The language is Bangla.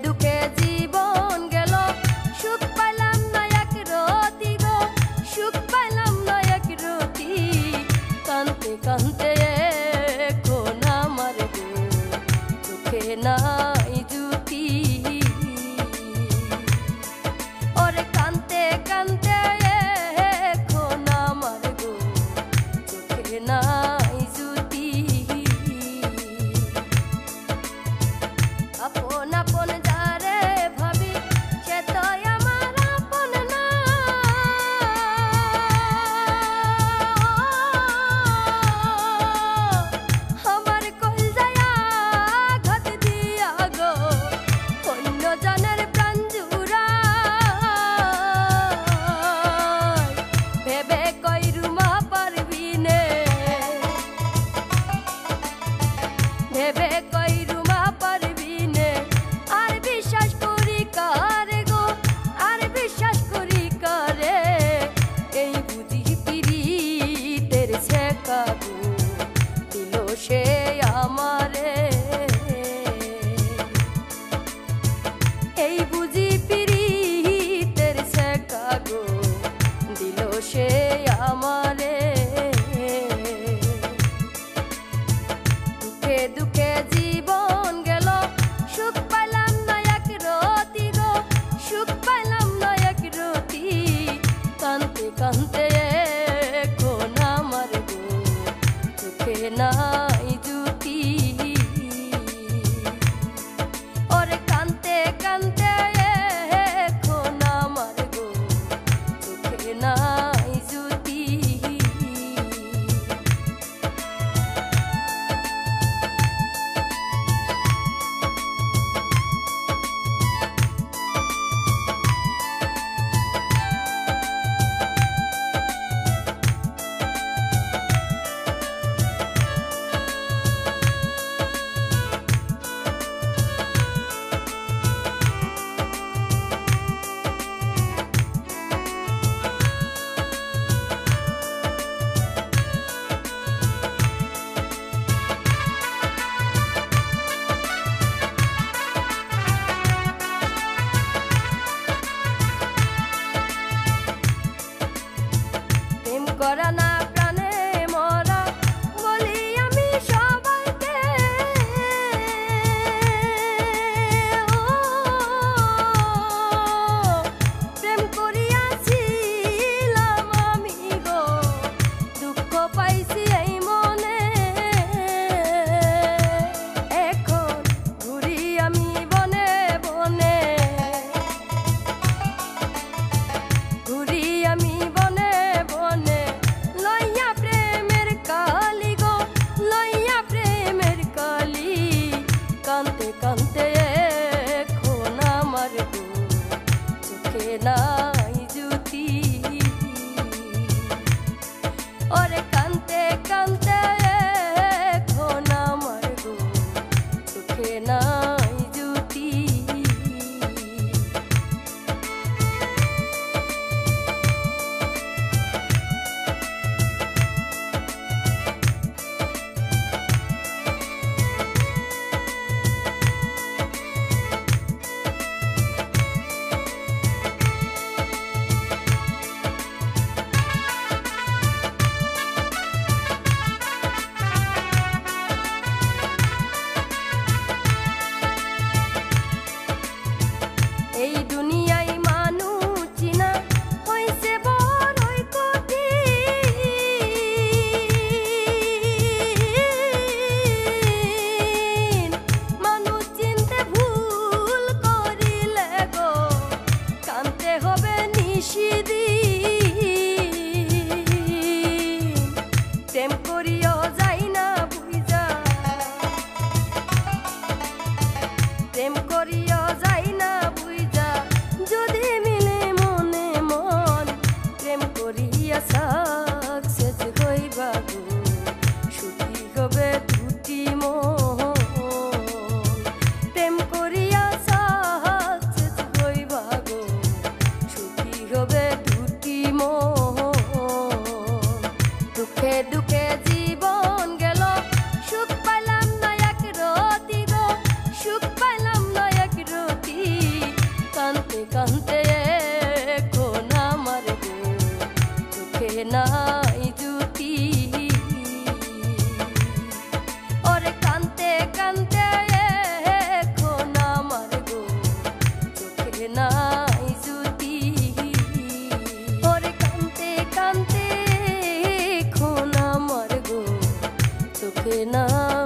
দুঃখে জীবন গেল, সুখ পাইলাম না এক রতি গো, সুখ পাইলাম না এক রতি। কানতে কানতে এখন আমার গো চোখে নাই জুতি। ওরে কানতে কানতে এখন আমার গো চোখে নাই জুতি। আপন আপন যারে ভাবি সে তো আমার আপন না। আমার কলজায় আঘাত দিয়া গো অন্য জনের প্রাণ জুড়ায়। ভেবে কইরুমা পারবি নে, ভেবে কইরুমা পারবি নে। আর বিশ্বাস করি কারে গো, আর বিশ্বাস করি কারে। এই বুঝি পিরিতের ছেকা গো দিল সে আমারে। এই বুঝি পিরিতের ছেকা গো দিল সে আমারে। দুঃখে দুঃখে জীবন গেল, সুখ পাইলাম না এক রতি গো, সুখ পাইলাম না এক রতি। কানতে কানতে এখন আমার গো চোখে নাই জুতি। ওরে কানতে কানতে এখন আমার গো চোখে নাই জুতি। প্রেম করা না প্রাণে মরা বলি আমি সবাইকে। ও প্রেম করিয়াছিলাম আমি গো, দুঃখ পাইছি এই মনে। এখন ঘুরি আমি বনে বনে, ঘুরি আমি বনে বনে। লইয়া প্রেমের কালি গো, লইয়া প্রেমের কালি। কানতে কানতে এখন আমার গো চোখে নাই জুতি। ওরে কানতে কানতে এখন আমার গো চোখে নাই জুতি। এই দুনিয়ায় মানুষ চিনা হইছে বড়ই কঠিন। মানুষ চিনতে ভুল করিলে গো কানতে হবে নিশিদিন। প্রেম করিও যাই না বুঝা, প্রেম করিও যাই না বুঝা। যদি মিলে মনে মন প্রেম করিয়া সাকসেস হইবা গো, সুখী হবে দুটি মন। প্রেম করিয়া সাকসেস হইবা গো, সুখী হবে দুটি মন। দুঃখে দুঃখে জীবন গেল, সুখ পাইলাম না এক রতি গো, সুখ পাইলাম না এক রতি। থাকে না।